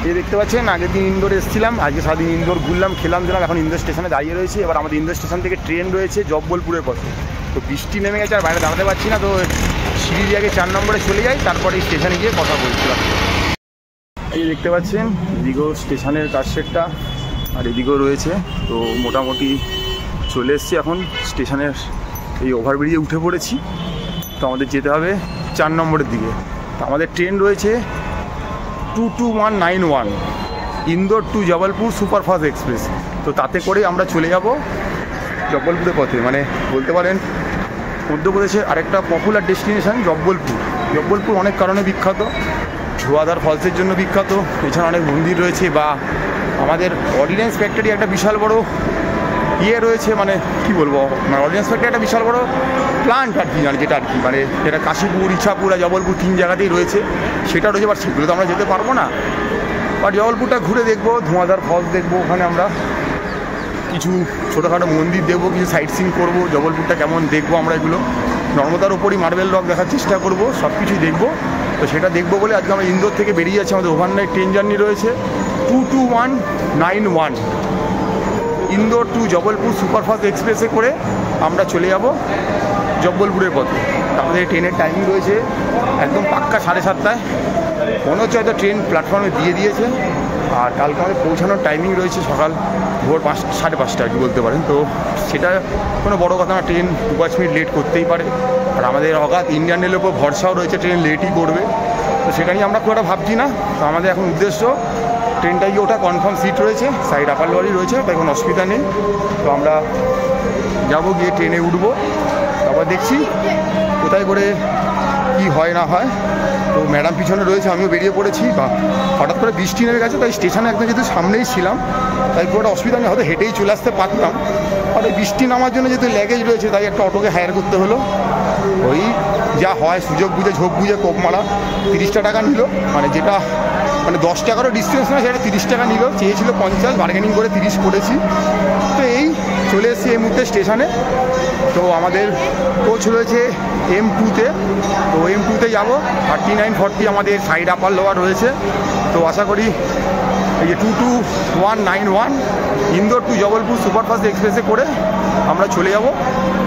এই দেখতে পাচ্ছেন আগের দিন ইন্দোর এসেছিলাম, আজকে সারাদিন ইন্দোর ঘুরলাম, খেলাম দিলাম, এখন ইন্দোর স্টেশনে দাঁড়িয়ে রয়েছে। এবার আমাদের ইন্দোর স্টেশন থেকে ট্রেন রয়েছে জব্বলপুরের পথে। তো বৃষ্টি নেমে গেছে আর বাইরে দাঁড়াতে পারছি না, তো সিঁড়ি দিয়ে আগে 4 নম্বরে চলে যাই, তারপরে স্টেশনে গিয়ে কথা বলছিলাম। এই দেখতে পাচ্ছেন এদিকেও স্টেশনের কাজশেডটা আর এদিকেও রয়েছে। তো মোটামুটি চলে এসছি এখন স্টেশনের এই ওভারব্রিজে উঠে পড়েছি। তো আমাদের যেতে হবে 4 নম্বরের দিকে। তো আমাদের ট্রেন রয়েছে 22191 Indore to Jabalpur superfast express. তো তাতে করেই আমরা চলে যাব জব্বলপুরের পথে। মানে বলতে পারেন মধ্যপ্রদেশের আরেকটা পপুলার ডেস্টিনেশন জব্বলপুর। জব্বলপুর অনেক কারণে বিখ্যাত, ধোয়াধার ফলসের জন্য বিখ্যাত, এছাড়া অনেক মন্দির রয়েছে, বা আমাদের অর্ডিন্যান্স ফ্যাক্টরি একটা বিশাল বড় রয়েছে, মানে কি বলবো, মানে অর্ডিন্যান্স ফ্যাক্টরি একটা বিশাল বড় প্লান্ট আর কি, যেটা আর কি মানে যেটা কাশীপুর, ইছাপুর আর জবলপুর 3 জায়গাতেই রয়েছে, সেটা রয়েছে। বাট সেগুলো তো আমরা যেতে পারবো না, বাট জবলপুরটা ঘুরে দেখবো, ধোঁয়াধার ফলস দেখবো, ওখানে আমরা কিছু ছোটোখাটো মন্দির দেখবো, কিছু সাইট সিইং করবো, জবলপুরটা কেমন দেখবো আমরা, এগুলো নর্মদার ওপরই মার্বেল রক দেখার চেষ্টা করবো, সব কিছুই দেখবো। তো সেটা দেখবো বলে আজকে আমরা ইন্দোর থেকে বেরিয়ে যাচ্ছি। আমাদের ওভারনাইট ট্রেন জার্নি রয়েছে 22191 ইন্দোর টু জবলপুর সুপারফাস্ট এক্সপ্রেসে করে আমরা চলে যাব জব্বলপুরের পথে। আমাদের ট্রেনের টাইমিং রয়েছে একদম পাক্কা 7:30। মনে হচ্ছে হয়তো ট্রেন প্ল্যাটফর্মে দিয়ে দিয়েছে। আর কালকে আমাদের পৌঁছানোর টাইমিং রয়েছে সকাল ভোর 5:30 আর কি বলতে পারেন। তো সেটা কোনো বড় কথা না, ট্রেন 2-5 মিনিট লেট করতেই পারে। আর আমাদের অগাধ ইন্ডিয়ান রেলের উপর ভরসাও রয়েছে, ট্রেন লেটই করবে। তো সেটা নিয়ে আমরা খুব একটা ভাবছি না। তো আমাদের এখন উদ্দেশ্য ট্রেনটা গিয়ে ওটা কনফার্ম সিট রয়েছে, সাইড আপার লোয়ারই রয়েছে, তাই কোনো অসুবিধা নেই। তো আমরা যাবো, গিয়ে ট্রেনে উঠবো, তারপর দেখছি কোথায় করে কি হয় না হয়। তো ম্যাডাম পিছনে রয়েছে, আমিও বেরিয়ে পড়েছি। বা হঠাৎ করে বৃষ্টি নেমে গেছে, তাই স্টেশনে একদম যেহেতু সামনেই ছিলাম, তাই খুব একটা অসুবিধা নেই, হয়তো হেঁটেই চলে আসতে পারতাম। আর ওই বৃষ্টি নামার জন্য যেহেতু ল্যাগেজ রয়েছে, তাই একটা অটোকে হায়ার করতে হলো। ওই যা হয় সুযোগ বুঝে ঝোঁক বুঝে কোপ মারা, 30টা টাকা নিল, মানে যেটা মানে 10 টাকারও ডিস্টেন্স না, সেটা 30 টাকা নিল। চেয়েছিল 50, বার্গেনিং করে 30 করেছি। তো এই চলে এসেছি এই মুহূর্তে স্টেশনে। তো আমাদের কোচ রয়েছে M2-তে, তো M2-তে যাবো। 3940 আমাদের সাইড আপার লোয়ার রয়েছে। তো আশা করি এই যে 22191 ইন্দোর টু জবলপুর সুপারফাস্ট এক্সপ্রেসে করে আমরা চলে যাব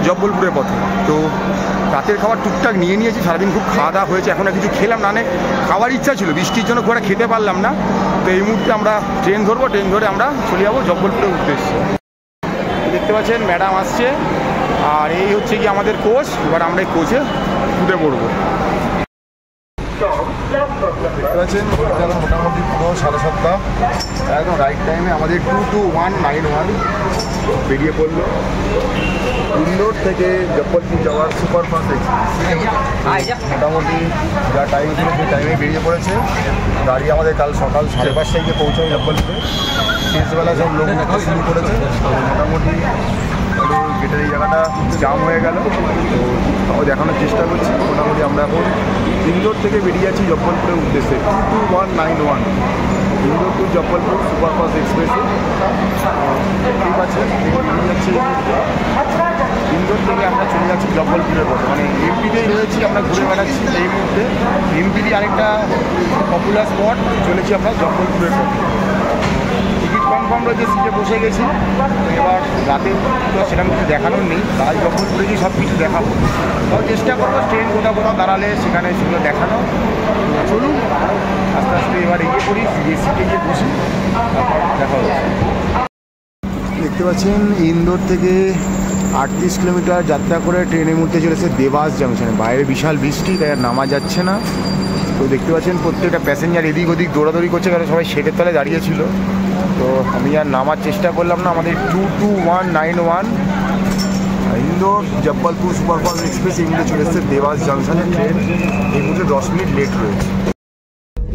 জব্বলপুরের পথে। তো রাতের খাবার টুকটাক নিয়ে নিয়েছি, সারাদিন খুব খাওয়া দাওয়া হয়েছে, এখন আর কিছু খেলাম না, খাওয়ার ইচ্ছা ছিল, বৃষ্টির জন্য খুব একটা খেতে পারলাম না। তো এই মুহূর্তে আমরা ট্রেন ধরবো, ট্রেন ধরে আমরা চলে যাবো জব্বলপুরের উদ্দেশ্যে। দেখতে পাচ্ছেন ম্যাডাম আসছে, আর এই হচ্ছে কি আমাদের কোচ। এবার আমরা এই কোচে উঠে পড়বো। দেখতে পাচ্ছেন মোটামুটি পুরো 7:30 একদম রাইট টাইমে আমাদের 22191 বেরিয়ে পড়লো ইন্দোর থেকে জব্বলপুর যাওয়ার সুপারফাস্ট এক্সপ্রেস। মোটামুটি যা টাইম ছিল সেই টাইমে বেরিয়ে পড়েছে। গাড়ি আমাদের কাল সকাল 5:30টায় গিয়ে পৌঁছায় জব্বলপুরে। শেষবেলা সব লোক নেওয়া শুরু করেছে। মোটামুটি গেটের এই জায়গাটা জাম হয়ে গেল, তো দেখানোর চেষ্টা করছি। মোটামুটি আমরা এখন ইন্দোর থেকে বেরিয়ে যাচ্ছি জব্বলপুরের উদ্দেশ্যে 22191 ইন্দোর টু জব্বলপুর সুপারফাস্ট এক্সপ্রেসে। ঠিক আছে, বেরিয়ে যাচ্ছি ইন্দোর থেকে আমরা চলে যাচ্ছি জব্বলপুরের পথে। মানে এমপিতেই রয়েছি, আমরা ঘুরে বেড়াচ্ছি এই মুহূর্তে। এমপিরই আরেকটা পপুলার স্পট, চলেছি আমরা জব্বলপুরের পথে। টিকিট কনফার্ম রয়েছে, সিটে বসে গেছি। এবার রাতে তো সেরকম কিছু দেখানোর নেই, তাই জব্বলপুরে গিয়ে সব কিছু দেখাবো। তাও চেষ্টা করবো ট্রেন কোথাও কোথাও দাঁড়ালে সেখানে সেগুলো দেখানো। চলুন আস্তে আস্তে এবার এগিয়ে পড়ি, গিয়ে সিটে গিয়ে বসি, তারপর দেখা হচ্ছে। দেখতে পাচ্ছেন ইন্দোর থেকে 38 কিলোমিটার যাত্রা করে ট্রেনের মধ্যে চলেছে দেবাস জাংশনে। বাইরে বিশাল বৃষ্টি, তাই আর নামা যাচ্ছে না। তো দেখতে পাচ্ছেন প্রত্যেকটা প্যাসেঞ্জার এদিক ওদিক দৌড়াদৌড়ি করছে, কারণ সবাই শেডের তলায় দাঁড়িয়েছিল। তো আমি আর নামার চেষ্টা করলাম না। আমাদের 22191 ইন্দোর জব্বলপুর সুপারফাস্ট এক্সপ্রেস এই মুহূর্তে চলে এসেছে দেবাস জাংশনে। ট্রেন এই মুহূর্তে 10 মিনিট লেট রয়েছে।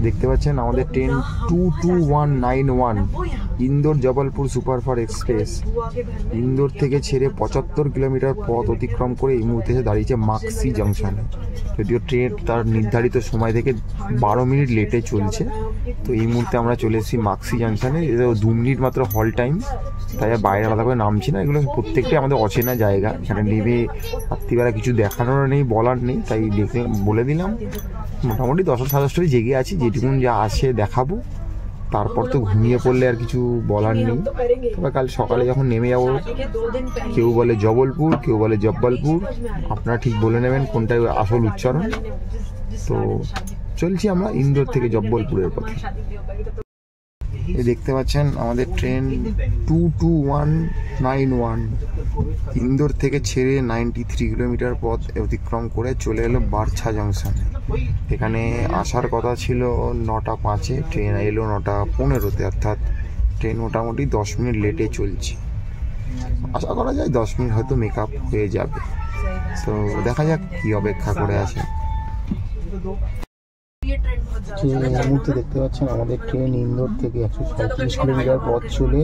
দেখতে পাচ্ছেন আমাদের train 22191 Indore Jabalpur superfast express Indore থেকে ছেড়ে 75 কিলোমিটার পথ অতিক্রম করে এই মুহূর্তে এসে দাঁড়িয়েছে মাক্সি জাংশনে। যদিও ট্রেন তার নির্ধারিত সময় থেকে 12 মিনিট লেটে চলছে। তো এই মুহূর্তে আমরা চলে এসেছি মাক্সি জাংশনে। 2 মিনিট মাত্র হল টাইম, তাই আর বাইরে আলাদা করে নামছি না। এগুলো প্রত্যেকটাই আমাদের অচেনা জায়গা, এখানে নেমে রাত্রিবেলা কিছু দেখানোর নেই, বলার নেই, তাই বলে দিলাম। মোটামুটি 10-10:30 জেগে আছি, যেটুকুন যা আসে দেখাবো। তারপর তো ঘুমিয়ে পড়লে আর কিছু বলার নেই। তবে কাল সকালে যখন নেমে যাবো, কেউ বলে জবলপুর, কেউ বলে জব্বলপুর, আপনারা ঠিক বলে নেবেন কোনটা আসল উচ্চারণ। তো চলছি আমরা ইন্দোর থেকে জব্বলপুরের পথে। এই দেখতে পাচ্ছেন আমাদের ট্রেন 22191 ইন্দোর থেকে ছেড়ে 93 কিলোমিটার পথ অতিক্রম করে চলে এলো বারছা জংশনে। এখানে আসার কথা ছিল 9টা 5-এ, ট্রেন এলো 9টা 15-তে, অর্থাৎ ট্রেন মোটামুটি 10 মিনিট লেটে চলছে। আশা করা যায় 10 মিনিট হয়তো মেকআপ হয়ে যাবে। তো দেখা যাক কি অপেক্ষা করে আছে। এই মুহূর্তে দেখতে পাচ্ছেন আমাদের ট্রেন ইন্দোর থেকে 137 কিলোমিটার পথ চলে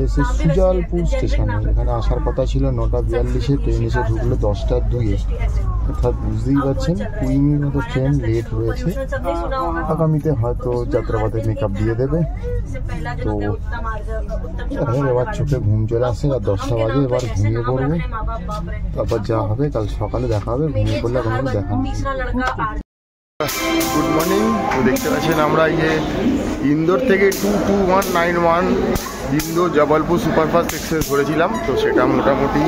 এসে সুজালপুর স্টেশনে। এখানে আসার কথা ছিল 9টা 42-এ, ট্রেন এসে ঢুকলো 10টা 2-এ, অর্থাৎ বুঝতেই পারছেন 20 মিনিট মতো ট্রেন লেট হয়েছে। আগামীতে হয়তো যাত্রাপথে মেকআপ দিয়ে দেবে। তো এবার চোখে ঘুম চলে আসে, আর 10টা বাজে, এবার ঘুমিয়ে পড়বো। তারপর যা হবে কাল সকালে দেখা হবে। ঘুমিয়ে পড়লে কোনো দেখা নেই। Good morning. তো দেখতে পাচ্ছেন আমরা ইন্দোর থেকে 22191 ইন্দোর জবলপুর সুপারফাস্ট এক্সপ্রেস ধরেছিলাম। তো সেটা মোটামুটি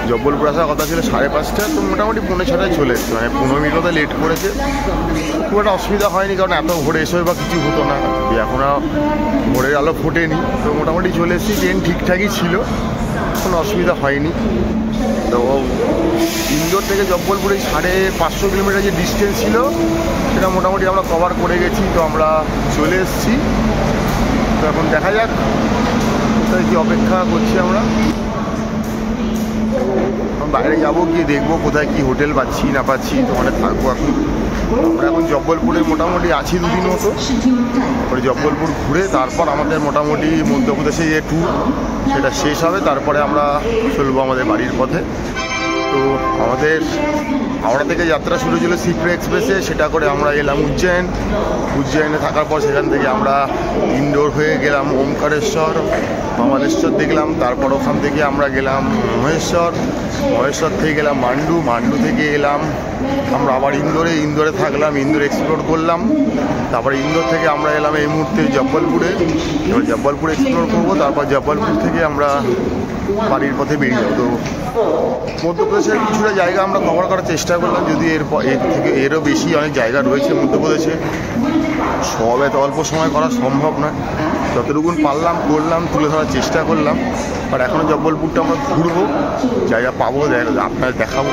জব্বলপুর আসার কথা ছিল 5:30, তো মোটামুটি 5:45 চলে এসছে, মানে 15 মিনিট মতো লেট করেছে। খুব একটা অসুবিধা হয়নি, কারণ এত ভোরে এসেও বা কিছু হতো না, এখনও ভোরের আলো ফোটেনি। তো মোটামুটি চলে এসেছি, ট্রেন ঠিকঠাকই ছিল, কোনো অসুবিধা হয়নি। তো ইন্দোর থেকে জব্বলপুরে 550 কিলোমিটার যে ডিস্টেন্স ছিল সেটা মোটামুটি আমরা কভার করে গেছি। তো আমরা চলে এসেছি। তো এখন দেখা যাক কোথায় কি অপেক্ষা করছি আমরা। বাইরে যাবো, গিয়ে দেখবো কোথায় কি হোটেল পাচ্ছি না পাচ্ছি, তো ওখানে থাকবো। এখন আমরা এখন জব্বলপুরে মোটামুটি আছি 2 দিন মতো। পরে জব্বলপুর ঘুরে তারপর আমাদের মোটামুটি মধ্যপ্রদেশে যে ট্যুর সেটা শেষ হবে, তারপরে আমরা চলবো আমাদের বাড়ির পথে। তো আমাদের হাওড়া থেকে যাত্রা শুরু ছিল সিপ্রে এক্সপ্রেসে, সেটা করে আমরা এলাম উজ্জয়নে থাকার পর সেখান থেকে আমরা ইন্দোর হয়ে গেলাম ওমকারেশ্বর, মহাবালেশ্বর দেখলাম। তারপর ওখান থেকে আমরা গেলাম মহেশ্বর থেকে গেলাম মান্ডু থেকে এলাম আমরা আবার ইন্দোরে থাকলাম, ইন্দোর এক্সপ্লোর করলাম। তারপরে ইন্দোর থেকে আমরা এলাম এই মুহূর্তে জব্বলপুরে। এবার জব্বলপুর এক্সপ্লোর করবো, তারপর জব্বলপুর থেকে আমরা বাড়ির পথে বেরিয়ে যাবো। তো মধ্যপ্রদেশের কিছুটা জায়গা আমরা কভার করার চেষ্টা করলাম, যদি এর থেকে এরও বেশি অনেক জায়গা রয়েছে মধ্যপ্রদেশে, সব এত অল্প সময় করা সম্ভব নয়। যতটুকু পারলাম করলাম, তুলে ধরার চেষ্টা করলাম। আর এখনও জব্বলপুরটা আমরা ঘুরবো, জায়গা পাবো, আপনার দেখাবো।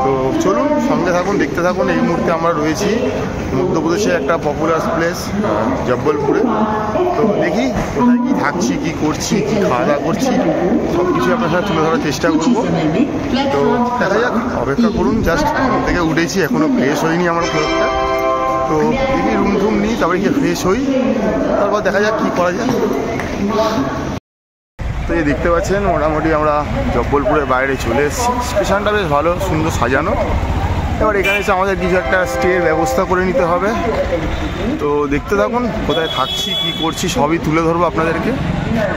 তো চলুন সঙ্গে থাকুন, দেখতে থাকুন। এই মুহূর্তে আমরা রয়েছি মধ্যপ্রদেশে একটা পপুলার প্লেস জব্বলপুরে। তো দেখি কোথায় কী থাকছি, কী করছি, কী খাওয়া দাওয়া করছি, সব কিছু আপনার সাথে তুলে ধরার চেষ্টা করবো। তো দেখা যাক, অপেক্ষা করুন। জাস্ট ঘুম থেকে উঠেছি, এখনও ফ্রেশ হয়নি আমার ফ্লোরটা। তো দেখি রুম নিই, তারপরে গিয়ে ফ্রেশ হই, তারপর দেখা যাক কী করা যায়। তো এই দেখতে পাচ্ছেন মোটামুটি আমরা জব্বলপুরের বাইরে চলে এসেছি। স্টেশনটা বেশ ভালো, সুন্দর সাজানো। এবার এখানে এসে আমাদের কিছু একটা স্টের ব্যবস্থা করে নিতে হবে। তো দেখতে থাকুন, কোথায় থাকছি, কি করছি, সবই তুলে ধরবো আপনাদেরকে।